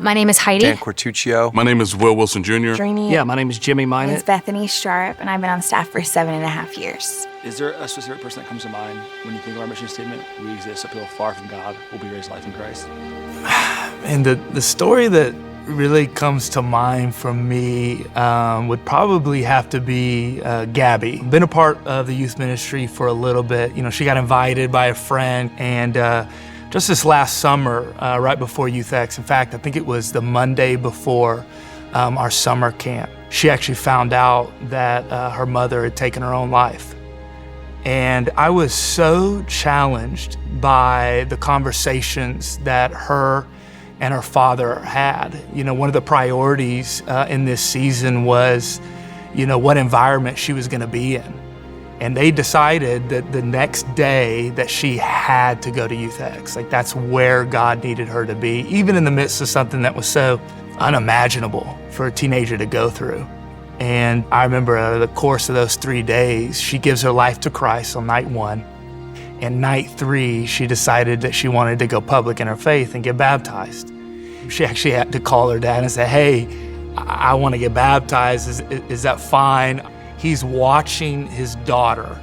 My name is Heidi. Dan Cortuccio. My name is Will Wilson Jr. Trini. Yeah, my name is Jimmy Minot. It's Bethany Sharp, and I've been on staff for 7.5 years. Is there a specific person that comes to mind when you think of our mission statement? We exist so people far from God will be raised life in Christ. And the story that really comes to mind for me would probably have to be Gabby. Been a part of the youth ministry for a little bit. You know, she got invited by a friend, and just this last summer, right before Youth X, in fact, I think it was the Monday before our summer camp, she actually found out that her mother had taken her own life. And I was so challenged by the conversations that her and her father had. You know, one of the priorities in this season was, you know, what environment she was gonna be in. And they decided that the next day that she had to go to Youth X. Like, that's where God needed her to be, even in the midst of something that was so unimaginable for a teenager to go through. And I remember over the course of those 3 days, she gives her life to Christ on night 1. And night 3, she decided that she wanted to go public in her faith and get baptized. She actually had to call her dad and say, hey, I want to get baptized. Is that fine? He's watching his daughter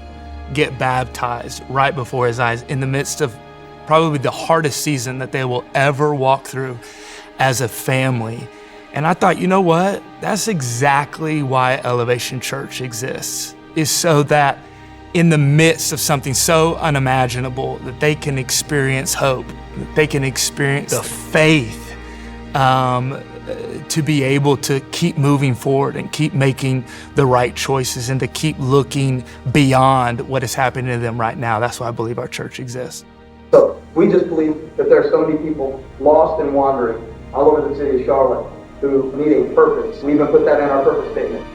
get baptized right before his eyes in the midst of probably the hardest season that they will ever walk through as a family. And I thought, you know what? That's exactly why Elevation Church exists, is so that in the midst of something so unimaginable, that they can experience hope, that they can experience the faith to be able to keep moving forward and keep making the right choices and to keep looking beyond what is happening to them right now. That's why I believe our church exists. So we just believe that there are so many people lost and wandering all over the city of Charlotte who need a purpose. We even put that in our purpose statement.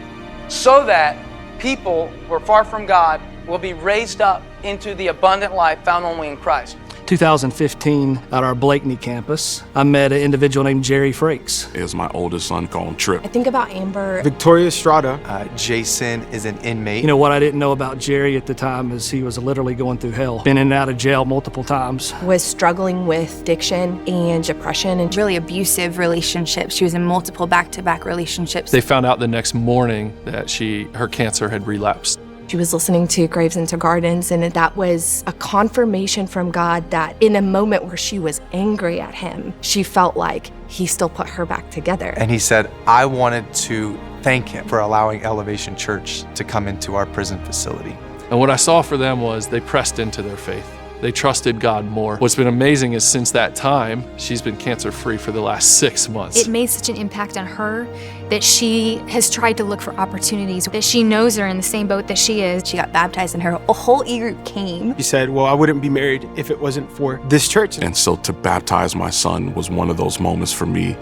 So that people who are far from God will be raised up into the abundant life found only in Christ. 2015, at our Blakeney campus, I met an individual named Jerry Frakes. Is my oldest son called Trip. I think about Amber. Victoria Estrada. Jason is an inmate. You know, what I didn't know about Jerry at the time is he was literally going through hell. Been in and out of jail multiple times. Was struggling with addiction and depression and really abusive relationships. She was in multiple back-to-back relationships. They found out the next morning that her cancer had relapsed. She was listening to Graves into Gardens, and that was a confirmation from God that in a moment where she was angry at him, she felt like he still put her back together. And he said, I wanted to thank him for allowing Elevation Church to come into our prison facility. And what I saw for them was they pressed into their faith. They trusted God more. What's been amazing is since that time, she's been cancer-free for the last 6 months. It made such an impact on her that she has tried to look for opportunities, that she knows are in the same boat that she is. She got baptized and her whole e-group came. She said, well, I wouldn't be married if it wasn't for this church. And so to baptize my son was one of those moments for me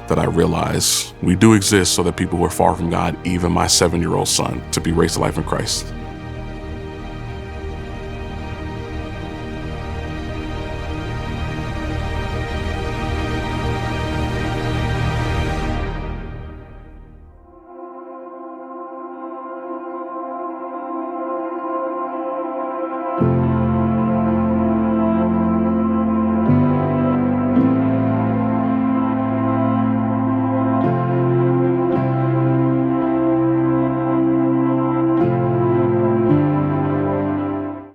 that I realized we do exist so that people who are far from God, even my 7-year-old son, to be raised to life in Christ.